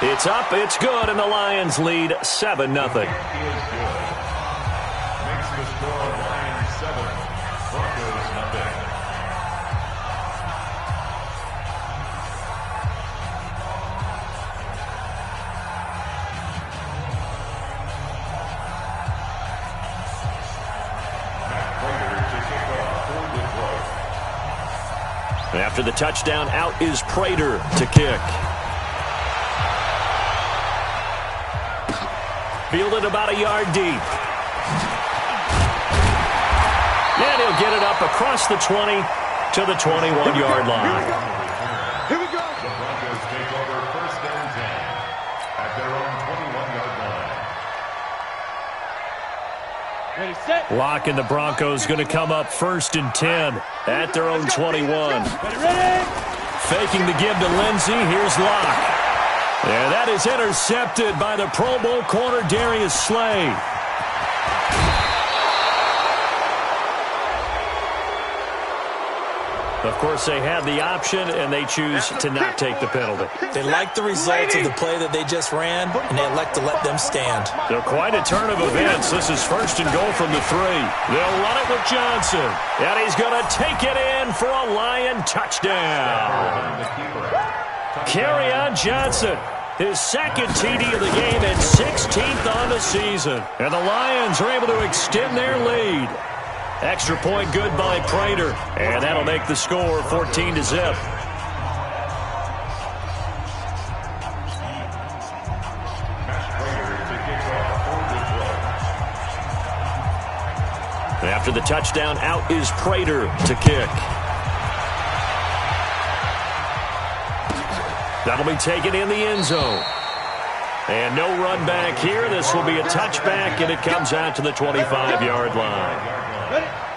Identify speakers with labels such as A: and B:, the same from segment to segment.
A: It's up, it's good, and the Lions lead 7-0.
B: Makes the score Lions 7, Broncos nothing.
A: After the touchdown, out is Prater to kick. Fielded about a yard deep. And he'll get it up across the 20 to the 21-yard line.
B: Here we go. The Broncos take over first and 10 at their own 21-yard line.
C: Ready, set.
A: Lock and the Broncos going to come up first and 10 at their own 21.
C: Ready.
A: Faking the give to Lindsey. Here's Locke. And that is intercepted by the Pro Bowl corner Darius Slay. Of course, they had the option, and they choose to not take the penalty.
D: They like the results of the play that they just ran, and they elect to let them stand.
A: They're quite a turn of events. This is first and goal from the 3. They'll run it with Johnson. And he's going to take it in for a Lion touchdown. Kerryon Johnson, his second TD of the game and 16th on the season. And the Lions are able to extend their lead. Extra point good by Prater. And that'll make the score 14-0. After the touchdown, out is Prater to kick. That'll be taken in the end zone. And no run back here. This will be a touchback, and it comes out to the 25-yard line.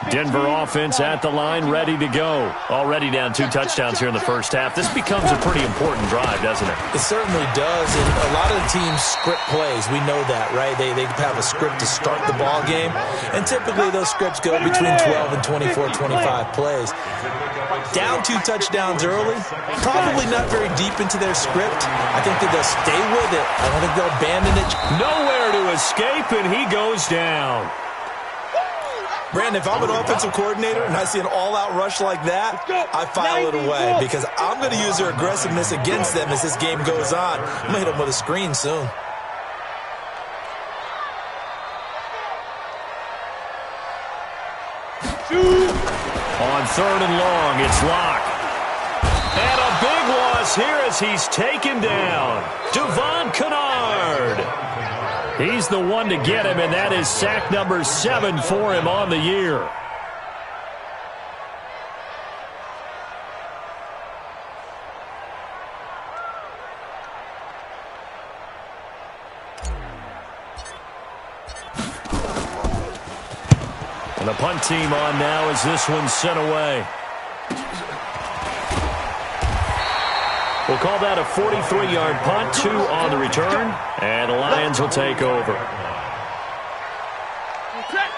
A: Denver offense at the line, ready to go. Already down 2 touchdowns here in the first half. This becomes a pretty important drive, doesn't it?
D: It certainly does, and a lot of the teams script plays. We know that, right? They have a script to start the ball game, and typically those scripts go between 12 and 24, 25 plays. Down 2 touchdowns early, probably not very deep into their script. I think that they'll stay with it. I don't think they'll abandon it.
A: Nowhere to escape, and he goes down.
D: Brandon, if I'm an offensive coordinator and I see an all-out rush like that, I file it away because I'm going to use their aggressiveness against them as this game goes on. I'm going to hit them with a screen soon.
A: On 3rd and long, it's Locke. And a big loss here as he's taken down. Devon Kennard. He's the one to get him, and that is sack number 7 for him on the year. And the punt team on now as this one's sent away. We'll call that a 43-yard punt, 2 on the return, and the Lions will take over.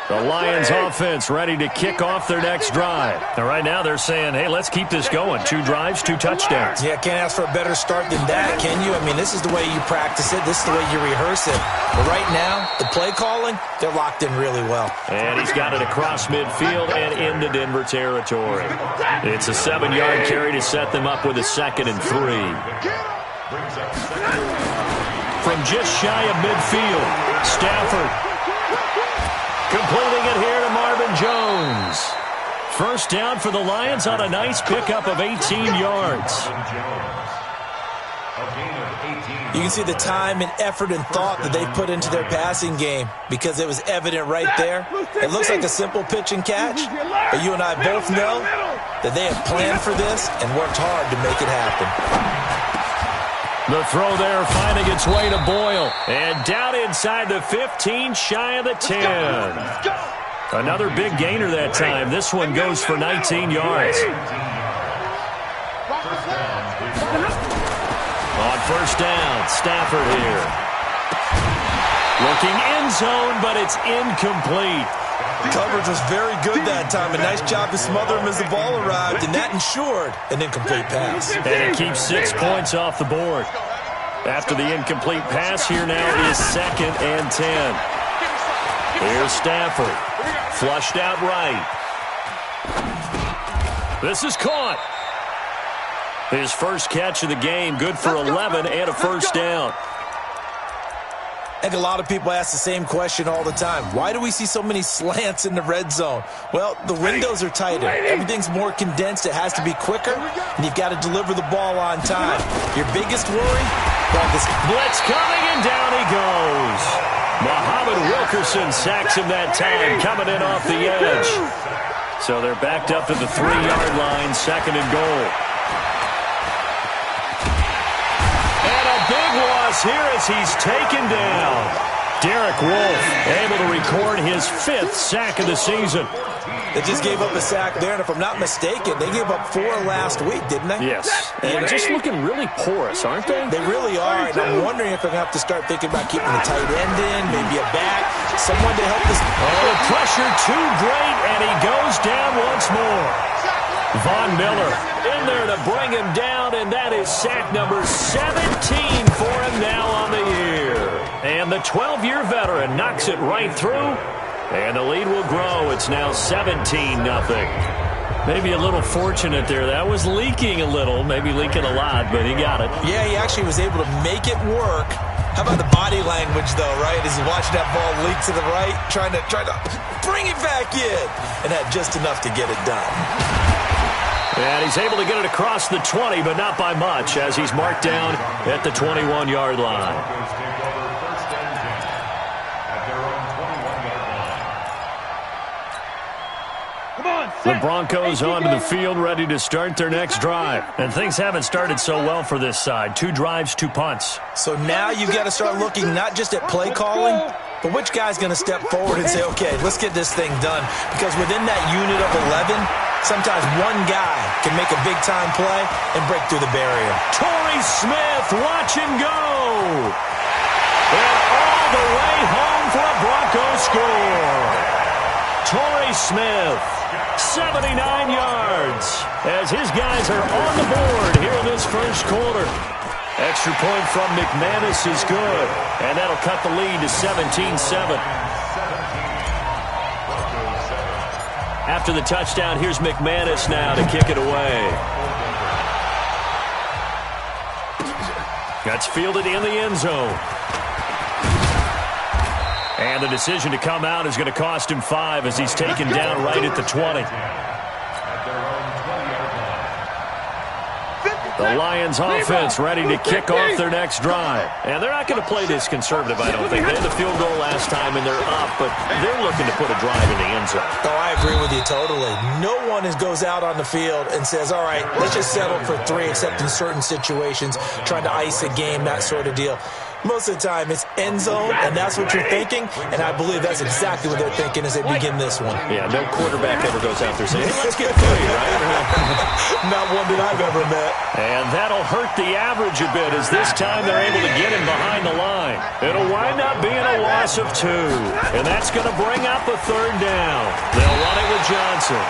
A: The Lions offense ready to kick off their next drive. And right now they're saying, hey, let's keep this going. 2 drives, 2 touchdowns.
D: Yeah, can't ask for a better start than that, can you? I mean, this is the way you practice it. This is the way you rehearse it. But right now, the play calling, they're locked in really well.
A: And he's got it across midfield and into Denver territory. It's a 7-yard carry to set them up with a 2nd and 3. From just shy of midfield, Stafford completing it here to Marvin Jones. First down for the Lions on a nice pickup of 18 yards.
D: You can see the time and effort and thought that they put into their passing game because it was evident right there. It looks like a simple pitch and catch, but you and I both know that they have planned for this and worked hard to make it happen.
A: The throw there finding its way to Boyle. And down inside the 15, shy of the 10. Another big gainer that time. This one goes for 19 yards. On first down, Stafford here. Looking end zone, but it's incomplete.
D: Coverage was very good that time. A nice job to smother him as the ball arrived, and that ensured an incomplete pass.
A: And it keeps 6 points off the board. After the incomplete pass, here now is 2nd and 10. Here's Stafford. Flushed out right. This is caught. His first catch of the game, good for 11 and a first down.
D: I think a lot of people ask the same question all the time. Why do we see so many slants in the red zone? Well, the windows are tighter. Everything's more condensed. It has to be quicker, and you've got to deliver the ball on time. Your biggest worry?
A: Blitz coming, and down he goes. Muhammad Wilkerson sacks him that time, coming in off the edge. So they're backed up to the 3-yard line, 2nd and goal. Big loss here as he's taken down. Derek Wolfe able to record his 5th sack of the season.
D: They just gave up a sack there, and if I'm not mistaken, they gave up 4 last week, didn't they?
A: Yes. And just looking really porous, aren't they?
D: They really are, and I'm wondering if they're going to have to start thinking about keeping the tight end in, maybe a back, someone to help this.
A: Oh, the pressure too great, and he goes down once more. Von Miller in there to bring him down, and that is sack number 17 for him now on the year. And the 12-year veteran knocks it right through, and the lead will grow. It's now 17-0. Maybe a little fortunate there. That was leaking a little, maybe leaking a lot, but he got it.
D: Yeah, he actually was able to make it work. How about the body language, though, right? As he's watching that ball leak to the right, trying to bring it back in, and had just enough to get it done.
A: And he's able to get it across the 20, but not by much, as he's marked down at the 21-yard line. The Broncos onto the field, ready to start their next drive. And things haven't started so well for this side. 2 drives, 2 punts.
D: So now you've got to start looking not just at play calling, but which guy's going to step forward and say, okay, let's get this thing done. Because within that unit of 11, sometimes one guy can make a big-time play and break through the barrier.
A: Torrey Smith, watch him go. And all the way home for a Broncos score. Torrey Smith, 79 yards, as his guys are on the board here in this first quarter. Extra point from McManus is good, and that'll cut the lead to 17-7. After the touchdown, here's McManus now to kick it away. That's fielded in the end zone. And the decision to come out is going to cost him 5 as he's taken down right at the 20. The Lions offense ready to kick off their next drive. And they're not going to play this conservative, I don't think. They had the field goal last time, and they're up, but they're looking to put a drive in the end zone.
D: Oh, I agree with you totally. No one goes out on the field and says, all right, let's just settle for 3, except in certain situations, trying to ice a game, that sort of deal. Most of the time, it's end zone, and that's what you're thinking, and I believe that's exactly what they're thinking as they begin this one.
A: Yeah, no quarterback ever goes out there saying, let's get 3, right?
D: Not one that I've ever met.
A: And that'll hurt the average a bit, as this time they're able to get him behind the line. It'll wind up being a loss of 2, and that's going to bring up a 3rd down. They'll run it with Johnson.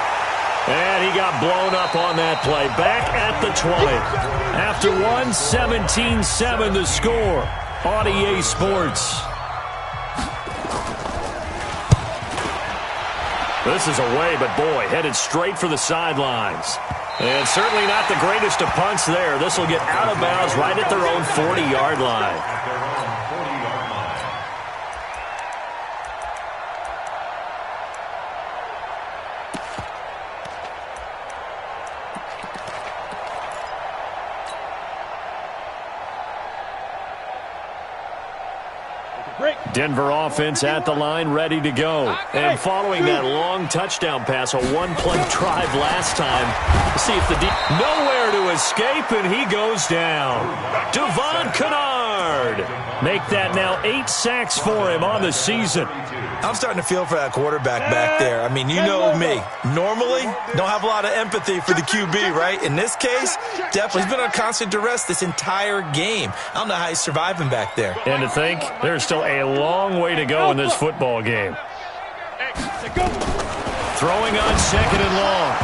A: And he got blown up on that play. Back at the 20. After 1, 17-7 the score on EA Sports. This is away, but boy, headed straight for the sidelines. And certainly not the greatest of punts there. This will get out of bounds right at their own 40-yard line. Denver offense at the line, ready to go. And following that long touchdown pass, a one-play drive last time. See if the nowhere to escape, and he goes down. Devon Kennard. Make that now 8 sacks for him on the season.
D: I'm starting to feel for that quarterback back there. I mean, you know me. Normally, don't have a lot of empathy for the QB, right? In this case, definitely. He's been on constant duress this entire game. I don't know how he's surviving back there.
A: And to think, there's still a long way to go in this football game. Throwing on 2nd and long.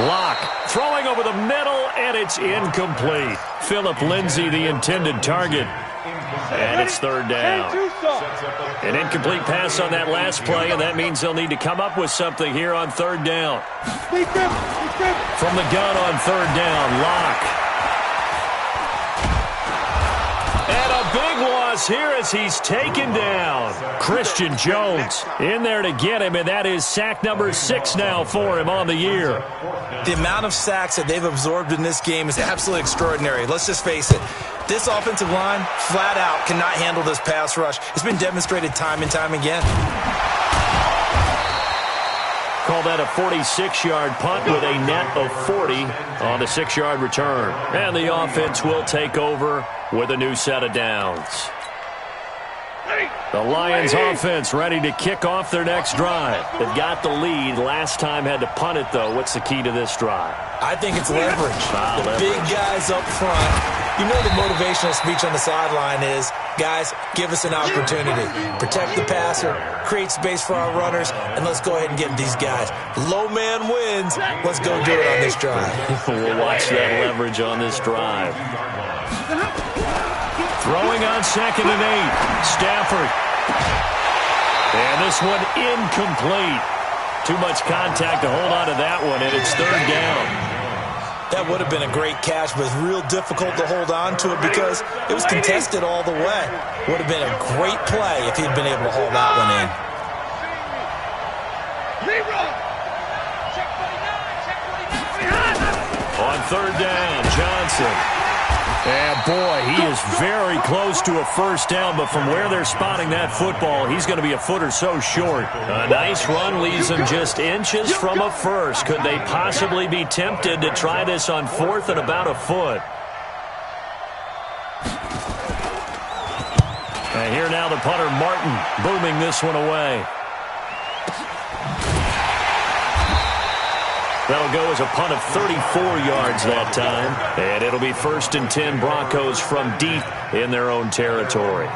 A: Lock throwing over the middle, and it's incomplete. Phillip Lindsay, the intended target. And it's third down. An incomplete pass on that last play, and that means they'll need to come up with something here on third down. From the gun on third down, Locke. And a big loss here as he's taken down. Christian Jones in there to get him, and that is sack number 6 now for him on the year.
D: The amount of sacks that they've absorbed in this game is absolutely extraordinary. Let's just face it. This offensive line, flat out, cannot handle this pass rush. It's been demonstrated time and time again.
A: Call that a 46-yard punt with a net of 40 on the 6-yard return. And the offense will take over with a new set of downs. The Lions offense ready to kick off their next drive. They've got the lead. Last time had to punt it, though. What's the key to this drive?
D: I think it's leverage. The big guys up front. You know the motivational speech on the sideline is, guys, give us an opportunity. Protect the passer, create space for our runners, and let's go ahead and get these guys. Low man wins. Let's go do it on this drive.
A: We'll watch that leverage on this drive. Throwing on 2nd and 8. Stafford. And this one incomplete. Too much contact to hold on to that one, and it's third down.
D: That would have been a great catch, but it's real difficult to hold on to it because it was contested all the way. Would have been a great play if he'd been able to hold that one in.
A: On third down, Johnson. And boy, he is very close to a first down, but from where they're spotting that football, he's going to be a foot or so short. A nice run leaves him just inches from a first. Could they possibly be tempted to try this on 4th and about a foot? And here now the punter, Martin, booming this one away. That'll go as a punt of 34 yards that time. And it'll be 1st and 10 Broncos from deep in their own territory.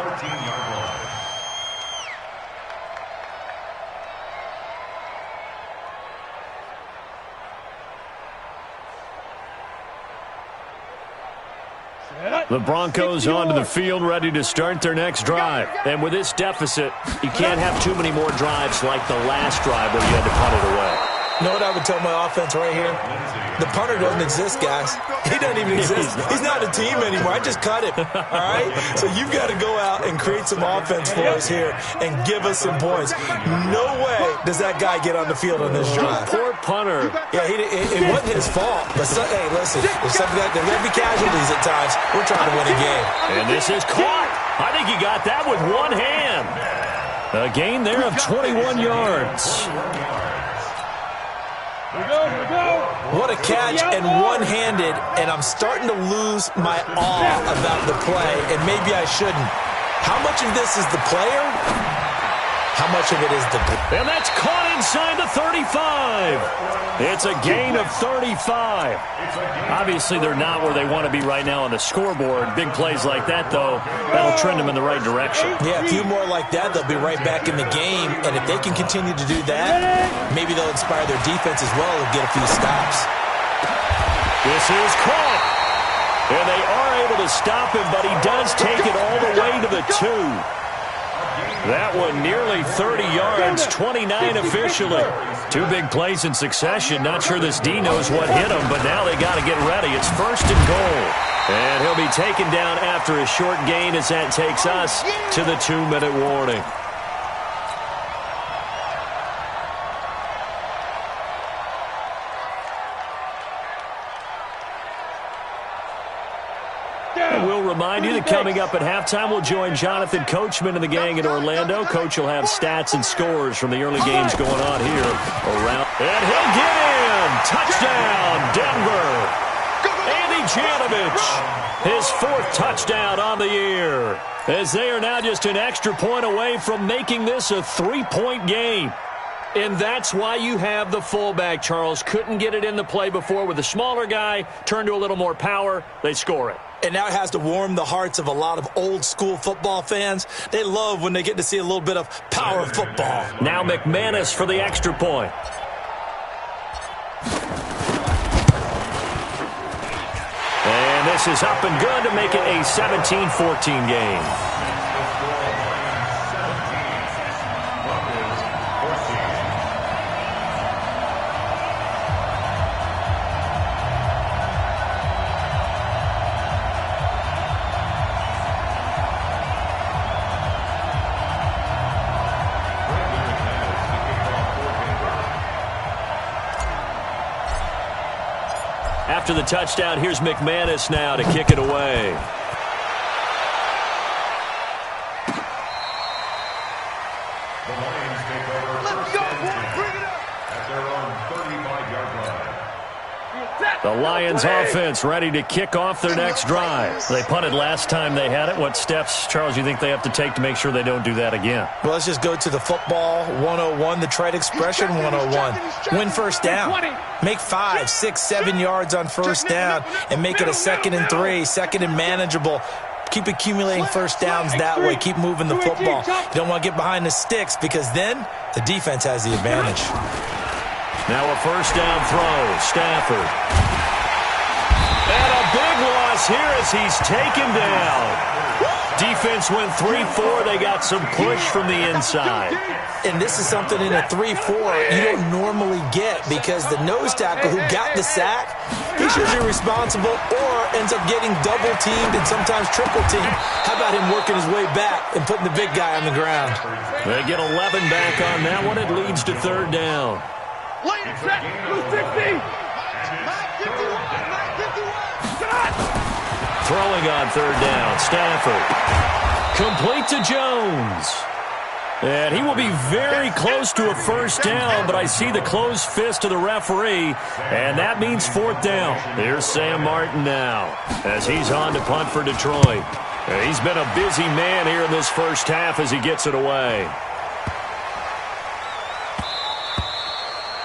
A: The Broncos onto the field, ready to start their next drive. And with this deficit, you can't have too many more drives like the last drive where you had to punt it away.
D: You know what I would tell my offense right here? The punter doesn't exist, guys. He doesn't even exist. He's not a team anymore. I just cut him, all right? So you've got to go out and create some offense for us here and give us some points. No way does that guy get on the field on this drive.
A: Poor punter.
D: Yeah, it wasn't his fault. But, hey, listen, there's going to be casualties at times. We're trying to win a game.
A: And this is caught. I think he got that with one hand. A gain there of 21 yards.
D: What a catch, and one-handed, and I'm starting to lose my awe about the play, and maybe I shouldn't. How much of this is the player? How much of it is the...
A: And that's caught inside the 35. It's a gain of 35. Obviously, they're not where they want to be right now on the scoreboard. Big plays like that, though, that'll trend them in the right direction.
D: Yeah, a few more like that, they'll be right back in the game. And if they can continue to do that, maybe they'll inspire their defense as well and get a few stops.
A: This is caught. And they are able to stop him, but he does take it all the way to the 2. That one nearly 30 yards, 29 officially. 2 big plays in succession. Not sure this D knows what hit him, but now they got to get ready. It's 1st and goal. And he'll be taken down after a short gain as that takes us to the 2-minute warning. We'll remind you that coming up at halftime, we'll join Jonathan Coachman and the gang in Orlando. Coach will have stats and scores from the early games going on here around. And he'll get in. Touchdown, Denver. Andy Janovich, his 4th touchdown on the year, as they are now just an extra point away from making this a 3-point game. And that's why you have the fullback, Charles. Couldn't get it in the play before with the smaller guy. Turned to a little more power. They score it.
D: And now it has to warm the hearts of a lot of old-school football fans. They love when they get to see a little bit of power football.
A: Now McManus for the extra point. And this pass is up and good to make it a 17-14 game. After the touchdown, here's McManus now to kick it away.
B: The Lions take over. Let's go, boy. Bring it up. At their own 35-yard line.
A: The Lions offense ready to kick off their next drive. They punted last time they had it. What steps, Charles, you think they have to take to make sure they don't do that again?
D: Well, let's just go to the football 101, the trite expression 101. Win first down. Make 5, 6, 7 yards on first down and make it a 2nd and 3, 2nd and manageable. Keep accumulating first downs that way. Keep moving the football. You don't want to get behind the sticks because then the defense has the advantage.
A: Now a first down throw. Stafford. And a big loss here as he's taken down. Defense went 3-4. They got some push from the inside.
D: And this is something in a 3-4 you don't normally get because the nose tackle who got the sack, he's usually responsible or ends up getting double-teamed and sometimes triple-teamed. How about him working his way back and putting the big guy on the ground?
A: They get 11 back on that one. It leads to third down. Throwing on third down, Stafford. Complete to Jones. And he will be very close to a first down, but I see the closed fist of the referee, and that means fourth down. Here's Sam Martin now as he's on to punt for Detroit. He's been a busy man here in this first half as he gets it away.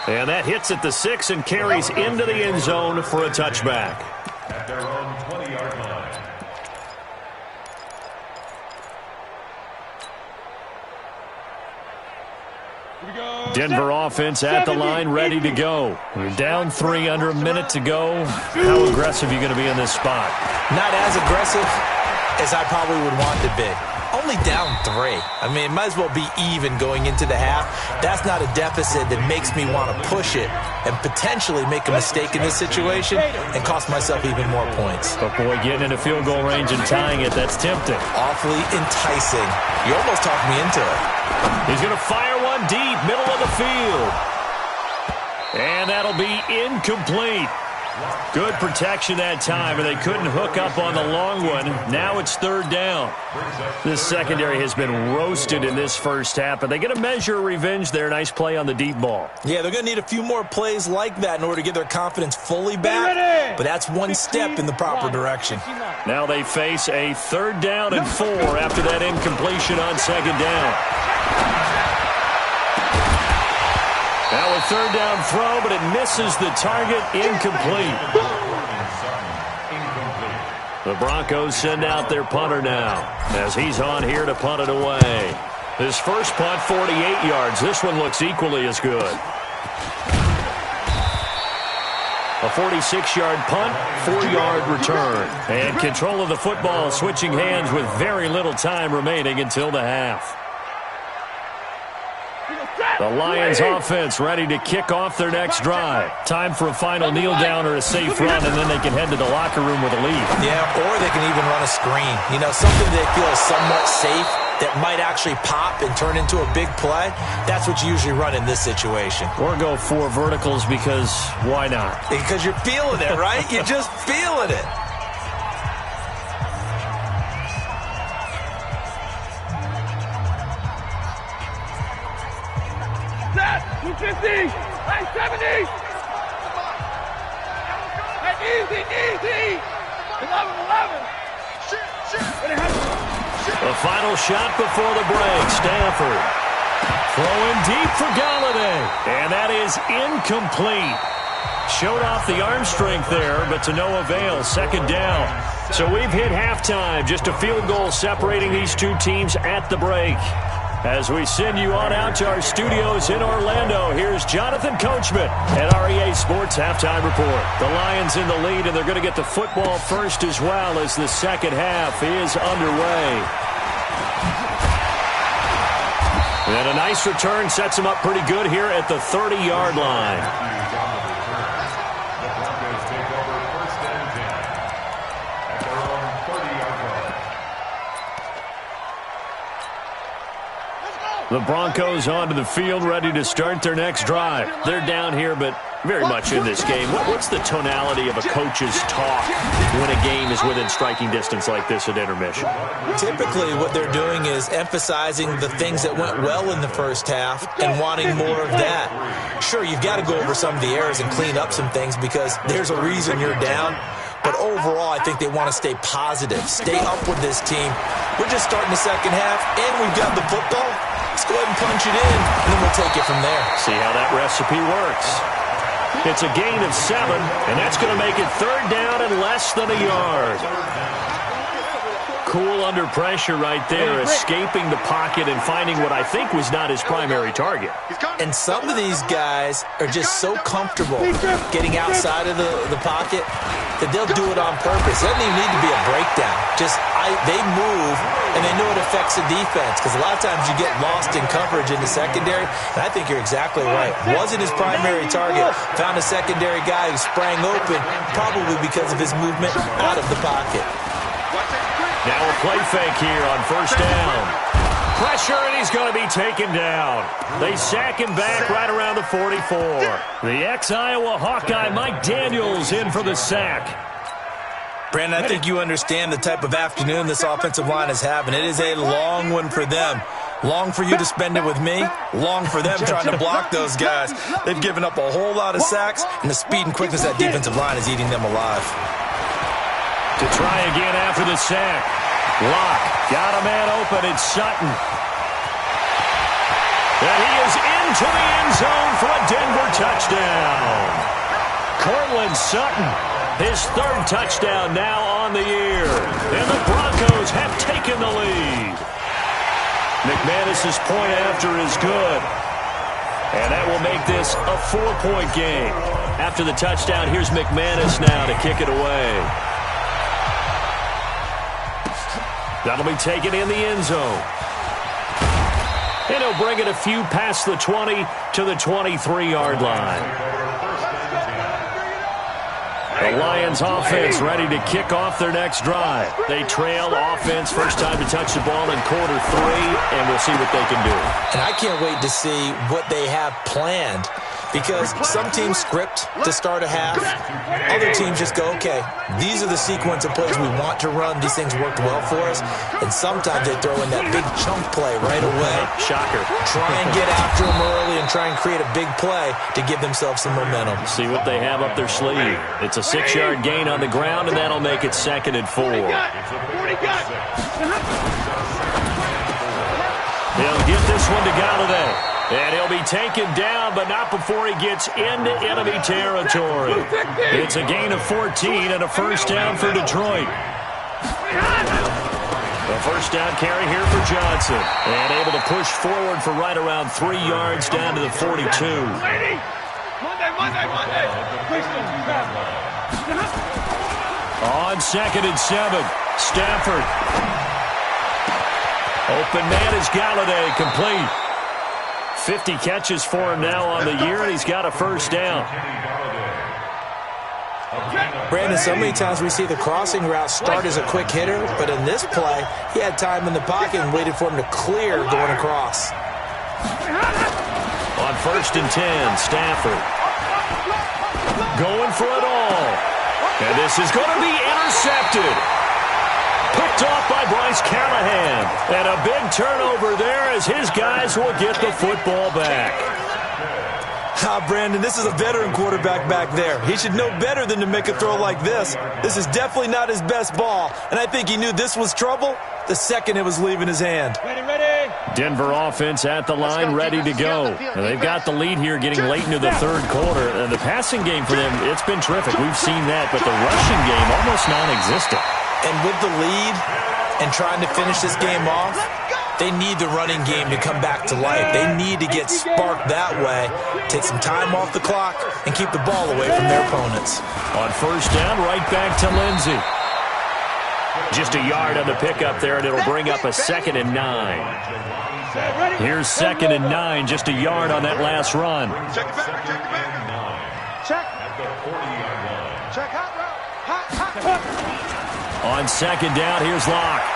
A: And that hits at the 6 and carries into the end zone for a touchback.
B: At their own 20-yard line.
A: Denver offense at the line, ready to go. We're down 3, under a minute to go. How aggressive are you going to be in this spot?
D: Not as aggressive as I probably would want to be. Only down 3. I mean, it might as well be even going into the half. That's not a deficit that makes me want to push it and potentially make a mistake in this situation and cost myself even more points.
A: But, boy, getting into field goal range and tying it, that's tempting.
D: Awfully enticing. You almost talked me into it.
A: He's going to fire one deep, middle of the field. And that'll be incomplete. Good protection that time, and they couldn't hook up on the long one. Now it's third down. This secondary has been roasted in this first half, but they get a measure of revenge there. Nice play on the deep ball.
D: Yeah, they're going to need a few more plays like that in order to get their confidence fully back, but that's one step in the proper direction.
A: Now they face a third down and 4 after that incompletion on second down. Now a third down throw, but it misses the target, incomplete. The Broncos send out their punter now as he's on here to punt it away. His first punt, 48 yards. This one looks equally as good. A 46-yard punt, 4-yard return. And control of the football switching hands with very little time remaining until the half. The Lions offense ready to kick off their next drive. Time for a final kneel down or a safe run, and then they can head to the locker room with a lead.
D: Yeah, or they can even run a screen. You know, something they feel is somewhat safe that might actually pop and turn into a big play. That's what you usually run in this situation.
A: Or go 4 verticals because why not?
D: Because you're feeling it, right? You're just feeling it.
C: Set, 250, 970. Easy. 11.
A: The final shot before the break. Stafford throwing deep for Galladay. And that is incomplete. Showed off the arm strength there, but to no avail. Second down. So we've hit halftime. Just a field goal separating these two teams at the break. As we send you on out to our studios in Orlando, here's Jonathan Coachman at REA Sports Halftime Report. The Lions in the lead, and they're going to get the football first as well as the second half is underway. And a nice return sets him up pretty good here at the 30-yard line. The Broncos onto the field, ready to start their next drive. They're down here, but very much in this game. What's the tonality of a coach's talk when a game is within striking distance like this at intermission?
D: Typically, what they're doing is emphasizing the things that went well in the first half and wanting more of that. Sure, you've got to go over some of the errors and clean up some things because there's a reason you're down. But overall, I think they want to stay positive, stay up with this team. We're just starting the second half, and we've got the football. Let's go ahead and punch it in, and then we'll take it from there.
A: See how that recipe works. It's a gain of 7, and that's going to make it third down and less than a yard. Cool under pressure right there, escaping the pocket and finding what I think was not his primary target.
D: And some of these guys are just so comfortable getting outside of the pocket that they'll do it on purpose. It doesn't even need to be a breakdown. They move, and they know it affects the defense because a lot of times you get lost in coverage in the secondary, and I think you're exactly right. Wasn't his primary target. Found a secondary guy who sprang open, probably because of his movement out of the pocket.
A: Now a play fake here on first down. Pressure, and he's going to be taken down. They sack him back right around the 44. The ex-Iowa Hawkeye, Mike Daniels, in for the sack.
D: Brandon, I think you understand the type of afternoon this offensive line is having. It is a long one for them. Long for you to spend it with me. Long for them trying to block those guys. They've given up a whole lot of sacks, and the speed and quickness of that defensive line is eating them alive.
A: To try again after the sack. Locke got a man open. It's Sutton. And he is into the end zone for a Denver touchdown. Cortland Sutton, his third touchdown now on the year. And the Broncos have taken the lead. McManus's point after is good. And that will make this a 4-point game. After the touchdown, here's McManus now to kick it away. That'll be taken in the end zone. And he'll bring it a few past the 20 to the 23-yard line. The Lions offense ready to kick off their next drive. They trail offense, first time to touch the ball in quarter 3, and we'll see what they can do.
D: And I can't wait to see what they have planned because some teams script to start a half. Other teams just go, okay, these are the sequence of plays we want to run. These things worked well for us. And sometimes they throw in that big chunk play right away.
A: Shocker.
D: Try and get after them early and try and create a big play to give themselves some momentum.
A: See what they have up their sleeve. It's a 6-yard gain on the ground, and that'll make it 2nd and 4. They'll get this one to Galladay. And he'll be taken down, but not before he gets into enemy territory. It's a gain of 14 and a first down for Detroit. A first down carry here for Johnson. And able to push forward for right around 3 yards down to the 42. On 2nd and 7, Stafford. Open man is Galladay, complete. 50 catches for him now on the year, and he's got a first down.
D: Brandon, so many times we see the crossing route start as a quick hitter, but in this play, he had time in the pocket and waited for him to clear going across.
A: On 1st and 10, Stafford. Going for it all. And this is going to be intercepted. Picked off by Bryce Callahan. And a big turnover there as his guys will get the football back.
D: Brandon, this is a veteran quarterback back there. He should know better than to make a throw like this. This is definitely not his best ball. And I think he knew this was trouble the second it was leaving his hand.
C: Ready.
A: Denver offense at the line, ready to go. And they've got the lead here getting late into the third quarter. And the passing game for them, it's been terrific. We've seen that. But the rushing game, almost non-existent.
D: And with the lead and trying to finish this game off, They need the running game to come back to life. They need to get sparked that way, take some time off the clock, and keep the ball away from their opponents.
A: On first down, right back to Lindsey. Just a yard on the pickup there, and it'll bring up a 2nd and 9. Here's 2nd and 9, just a yard on that last run.
C: Check it back, check it back. Check.
B: At the 40-yard line.
C: Check hot route.
A: On 2nd down, here's Locke.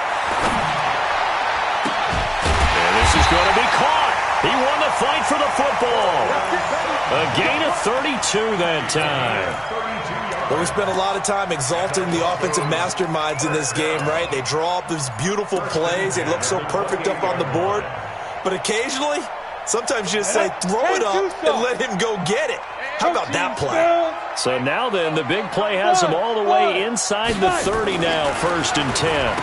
A: And this is going to be caught. He won the fight for the football. A gain of 32 that time.
D: But we spent a lot of time exalting the offensive masterminds in this game, right? They draw up these beautiful plays. They look so perfect up on the board. But occasionally, sometimes you just say, throw it up and let him go get it. How about that play?
A: So now then, the big play has them all the way inside the 30 now, 1st and 10.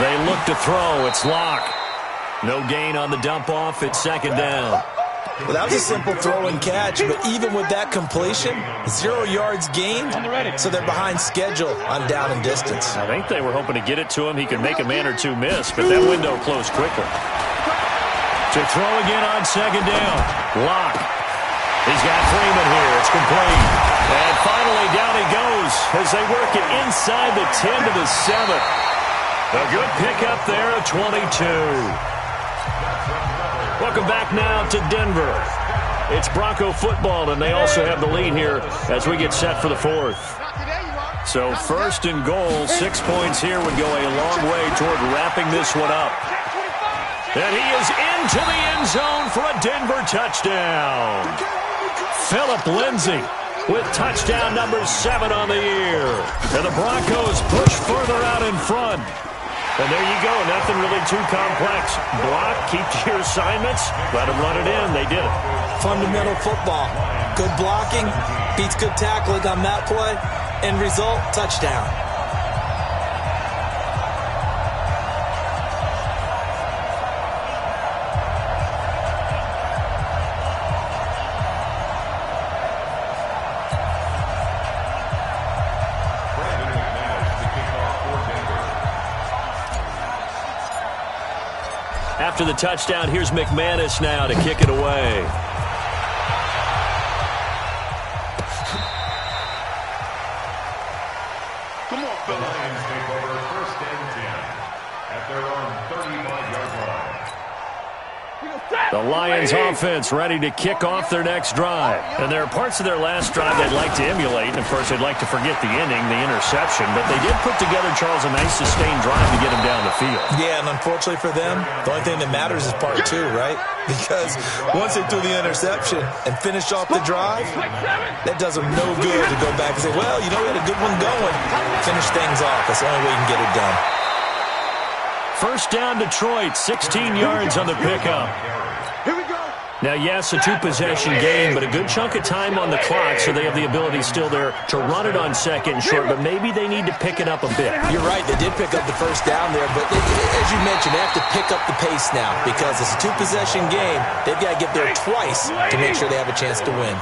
A: They look to throw. It's Locke. No gain on the dump-off. It's 2nd down.
D: Well, that was a simple throw and catch, but even with that completion, 0 yards gained, so they're behind schedule on down and distance.
A: I think they were hoping to get it to him. He could make a man or two miss, but that window closed quickly. To throw again on 2nd down. Locke. He's got Freeman here. It's complete. And finally down he goes as they work it inside the 10 to the 7. A good pickup there at 22. Welcome back now to Denver. It's Bronco football, and they also have the lead here as we get set for the 4th. So 1st and goal, 6 points here would go a long way toward wrapping this one up. And he is into the end zone for a Denver touchdown. Phillip Lindsay with touchdown number 7 on the year. And the Broncos push further out in front. And there you go, nothing really too complex. Block, keep to your assignments, let them run it in. They did it.
D: Fundamental football. Good blocking, beats good tackling on that play. End result, touchdown.
A: After the touchdown, here's McManus now to kick it away.
B: Come on, the Lions take over 1st and 10 at their own 35-yard line.
A: The Lions offense ready to kick off their next drive. And there are parts of their last drive they'd like to emulate. And, of course, they'd like to forget the inning, the interception. But they did put together, Charles, a nice sustained drive to get them down the field.
D: Yeah, and unfortunately for them, the only thing that matters is part 2, right? Because once they threw the interception and finished off the drive, that does them no good to go back and say, well, you know, we had a good one going. Finish things off. That's the only way you can get it done.
A: 1st down, Detroit, 16 yards on the pickup. Now, yes, a 2-possession game, but a good chunk of time on the clock, so they have the ability still there to run it on 2nd and short, but maybe they need to pick it up a bit.
D: You're right, they did pick up the 1st down there, but as you mentioned, they have to pick up the pace now because it's a 2-possession game. They've got to get there twice to make sure they have a chance to win.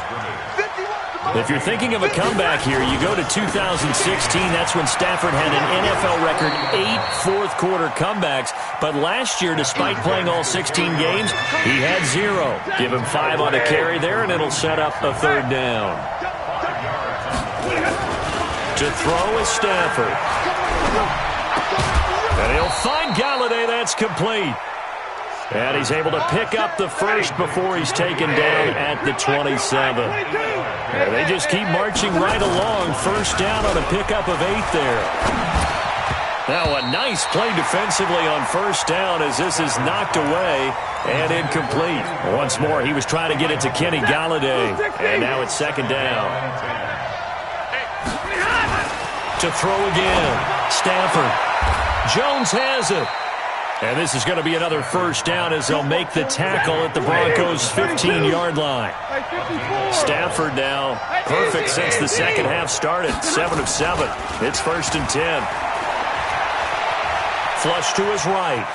A: If you're thinking of a comeback here, you go to 2016. That's when Stafford had an NFL record 8 fourth-quarter comebacks. But last year, despite playing all 16 games, he had 0. Give him 5 on a carry there, and it'll set up a 3rd down. To throw is Stafford. And he'll find Galladay. That's complete. And he's able to pick up the 1st before he's taken down at the 27. And they just keep marching right along. 1st down on a pickup of 8 there. Now a nice play defensively on 1st down as this is knocked away and incomplete. Once more, he was trying to get it to Kenny Galladay. And now it's 2nd down. To throw again. Stafford. Jones has it. And this is going to be another 1st down as they'll make the tackle at the Broncos' 15-yard line. Stafford now perfect since the second half started. 7 of 7. It's 1st and 10. Flush to his right.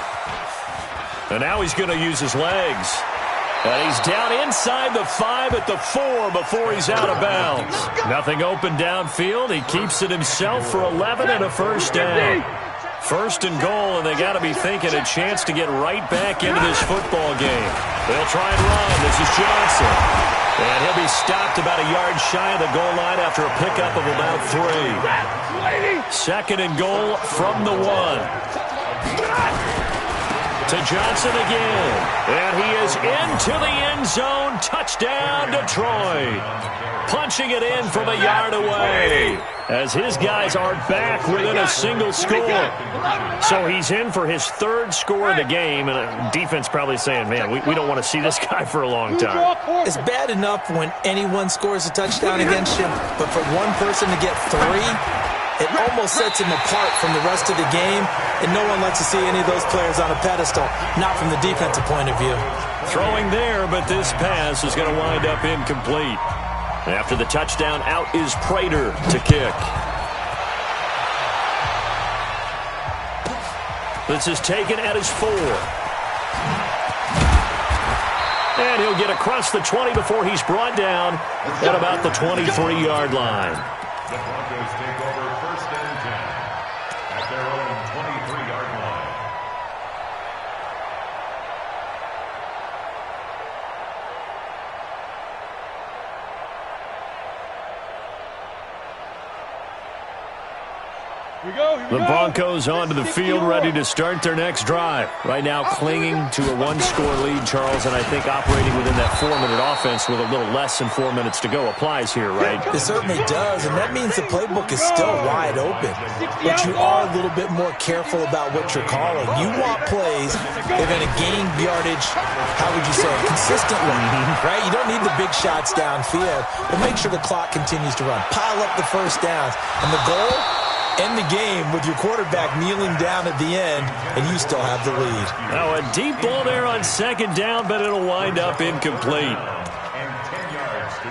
A: And now he's going to use his legs. And he's down inside the 5 at the 4 before he's out of bounds. Nothing open downfield. He keeps it himself for 11 and a 1st down. First and goal, and they got to be thinking a chance to get right back into this football game. They'll try and run. This is Johnson. And he'll be stopped about a yard shy of the goal line after a pickup of about 3. Second and goal from the 1. To Johnson again. And he is into the end zone. Touchdown, Detroit. Punching it in from a yard away as his guys are back within a single score. So he's in for his 3rd score of the game, and the defense probably saying, man, we don't want to see this guy for a long time.
D: It's bad enough when anyone scores a touchdown against you, but for one person to get 3, it almost sets him apart from the rest of the game, and no one likes to see any of those players on a pedestal, not from the defensive point of view.
A: Throwing there, but this pass is going to wind up incomplete. After the touchdown, out is Prater to kick. This is taken at his 4. And he'll get across the 20 before he's brought down at about the 23-yard line.
B: The Broncos take over 1st and 10 at their own 23-yard line.
A: The Broncos onto the field, ready to start their next drive. Right now clinging to a 1-score lead, Charles, and I think operating within that 4-minute offense with a little less than 4 minutes to go applies here, right?
D: It certainly does, and that means the playbook is still wide open. But you are a little bit more careful about what you're calling. You want plays that are going to gain yardage, how would you say, consistently, right? You don't need the big shots downfield, but make sure the clock continues to run. Pile up the first downs, and the goal, end the game with your quarterback kneeling down at the end, and you still have the lead.
A: Now a deep ball there on 2nd down, but it'll wind up incomplete.
B: And 10 yards to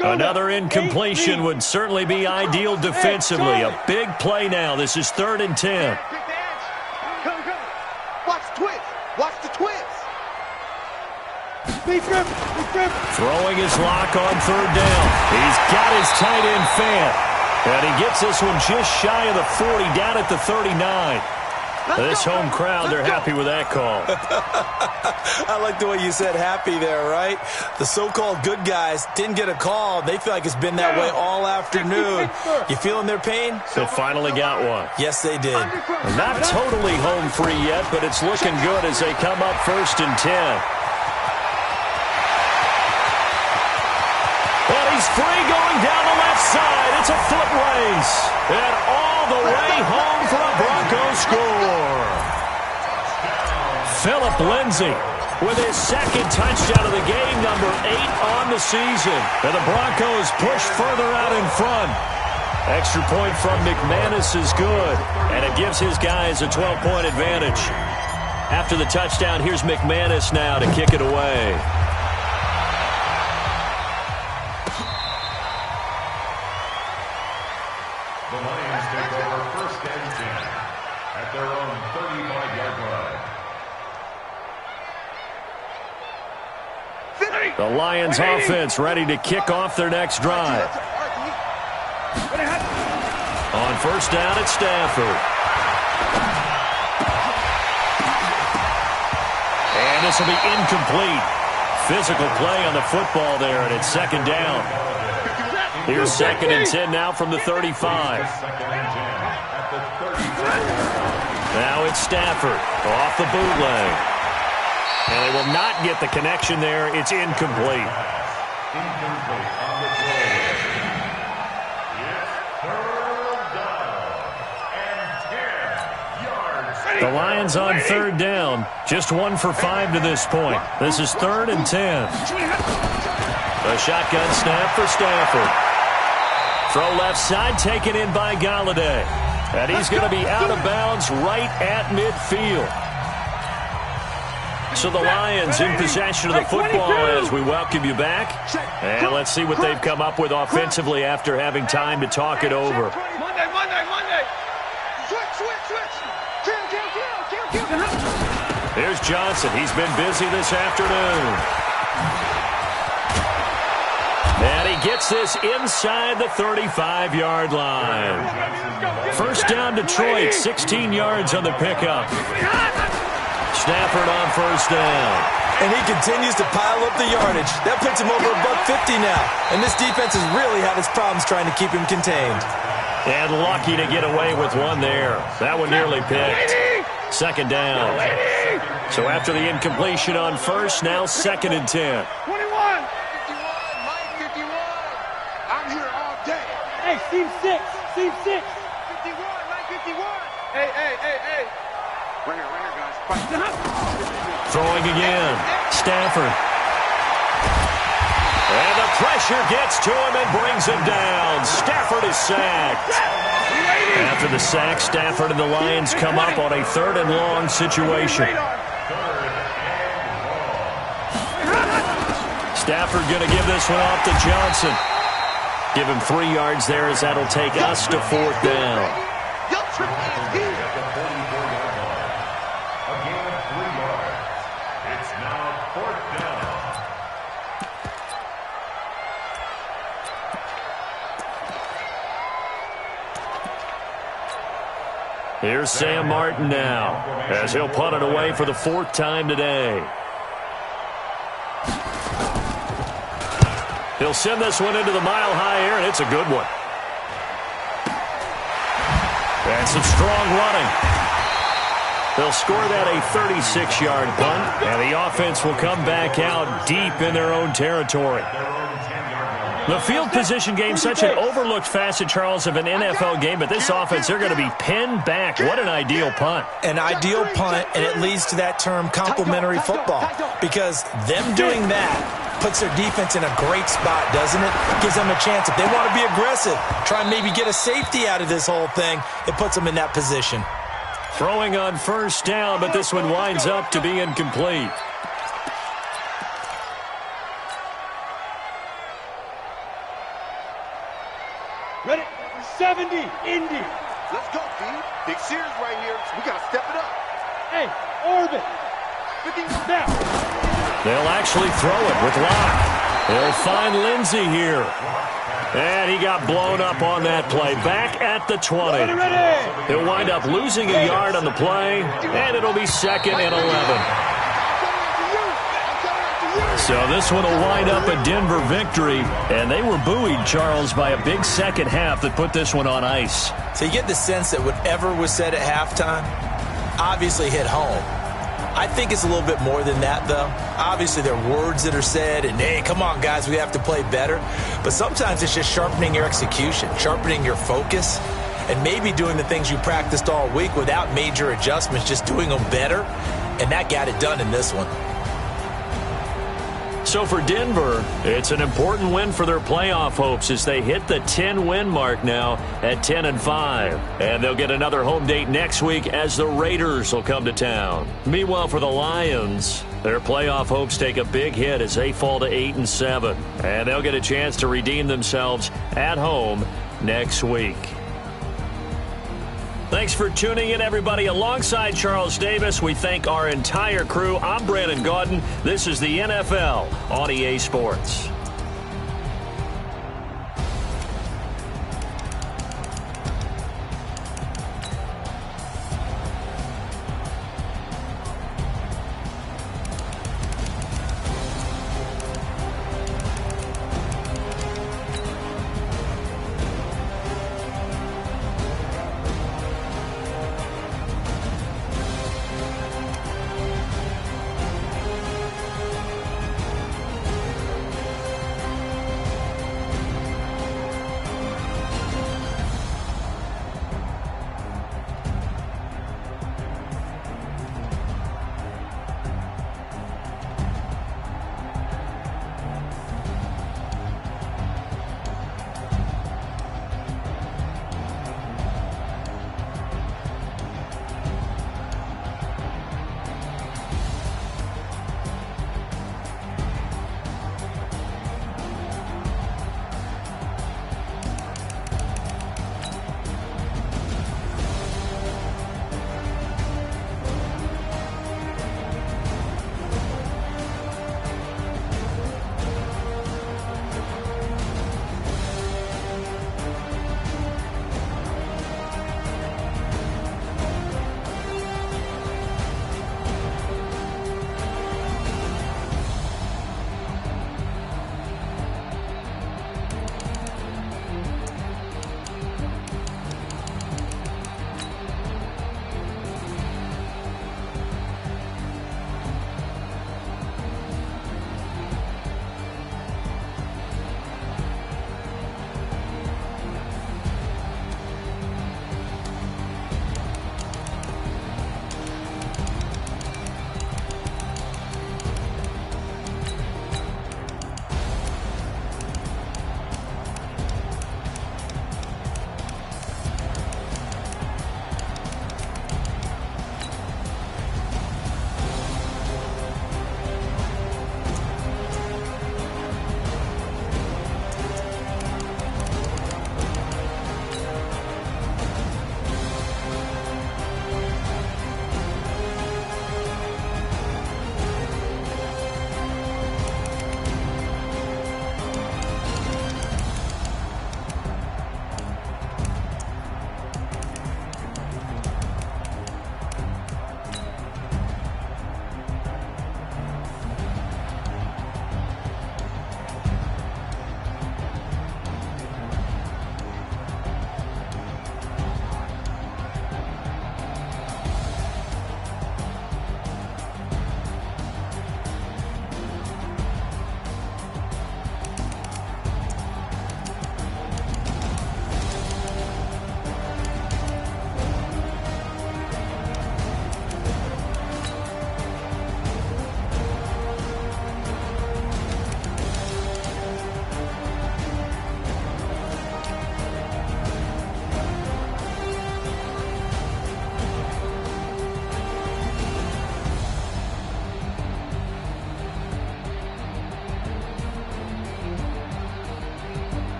B: go.
A: Another incompletion would certainly be ideal defensively. A big play now. This is 3rd and 10.
C: Come. Watch the twist. Watch the twist.
A: Throwing his lock on 3rd down. He's got his tight end fan. And he gets this one just shy of the 40, down at the 39. This home crowd, they're happy with that call.
D: I like the way you said happy there, right? The so-called good guys didn't get a call. They feel like it's been that way all afternoon. You feeling their pain?
A: They finally got one.
D: Yes, they did.
A: Not totally home free yet, but it's looking good as they come up 1st and 10. And he's free going down the left side. It's a foot race. And all the way home for a Broncos score. Phillip Lindsay with his 2nd touchdown of the game, number 8 on the season. And the Broncos push further out in front. Extra point from McManus is good, and it gives his guys a 12-point advantage. After the touchdown, here's McManus now to kick it away.
B: The Lions take over 1st and 10 at their own 35-yard line.
A: The Lions offense ready to kick off their next drive. On 1st down, it's Stafford. And this will be incomplete. Physical play on the football there, and it's 2nd down. Here's 2nd and 10 now from the 35. Now it's Stafford off the bootleg. And they will not get the connection there. It's incomplete.
B: Incomplete on the play. It's 3rd down and 10 yards.
A: The Lions on 3rd down. Just 1 for 5 to this point. This is 3rd and 10. A shotgun snap for Stafford. Throw left side, taken in by Galladay. And he's going to be out of bounds right at midfield. So the Lions in possession of the football as we welcome you back. And let's see what they've come up with offensively after having time to talk it over.
C: Monday. Switch. Kill.
A: Here's Johnson. He's been busy this afternoon. And he gets this inside the 35-yard line. First down, Detroit, 16 yards on the pickup. Stafford on first down.
D: And he continues to pile up the yardage. That puts him over $150 now. And this defense has really had its problems trying to keep him contained.
A: And lucky to get away with one there. That one nearly picked. Second down. So after the incompletion on first, now 2nd and 10.
C: 21. 51, Mike 51. I'm here all day. Hey, seam 6. Seam 6. 51, Mike 51. Hey. Right here, guys.
A: Throwing again. Stafford. And the pressure gets to him and brings him down. Stafford is sacked. After the sack, Stafford and the Lions come up on a 3rd and long situation. Stafford going to give this one off to Johnson. Give him 3 yards there as that'll take us to 4th down. Here's Sam Martin now, as he'll punt it away for the 4th time today. He'll send this one into the mile-high air, and it's a good one. And some strong running. They'll score that a 36-yard punt, and the offense will come back out deep in their own territory. The field position game, such an overlooked facet, Charles, of an NFL game, but this offense, they're going to be pinned back. What an ideal punt.
D: An ideal punt, and it leads to that term complementary football, because them doing that puts their defense in a great spot, doesn't it? Gives them a chance. If they want to be aggressive, try and maybe get a safety out of this whole thing, it puts them in that position.
A: Throwing on first down, but this one winds up to be incomplete.
C: Ready? 70, Indy. Let's go, B. Big Sears right here. We got to step it up. Hey, orbit. 50 now.
A: They'll actually throw it with Locke. They'll find Lindsey here. And he got blown up on that play. Back at the 20. He'll wind up losing a yard on the play, and it'll be 2nd and 11. So this one will wind up a Denver victory, and they were buoyed, Charles, by a big second half that put this one on ice.
D: So you get the sense that whatever was said at halftime obviously hit home. I think it's a little bit more than that, though. Obviously, there are words that are said, and, hey, come on, guys, we have to play better. But sometimes it's just sharpening your execution, sharpening your focus, and maybe doing the things you practiced all week without major adjustments, just doing them better. And that got it done in this one.
A: So for Denver, it's an important win for their playoff hopes as they hit the 10-win mark now at 10-5. And they'll get another home date next week as the Raiders will come to town. Meanwhile, for the Lions, their playoff hopes take a big hit as they fall to 8-7. And they'll get a chance to redeem themselves at home next week. Thanks for tuning in, everybody. Alongside Charles Davis, we thank our entire crew. I'm Brandon Gaudin. This is the NFL on EA Sports.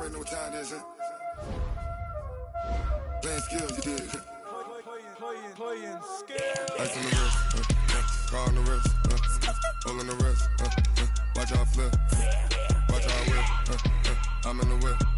E: already know what time it is, huh? Playing skills, you did.
F: Playing skills.
E: Ice on the wrist, car on the wrist, hole in the wrist, watch how I flip, watch how I whip, I'm in the whip.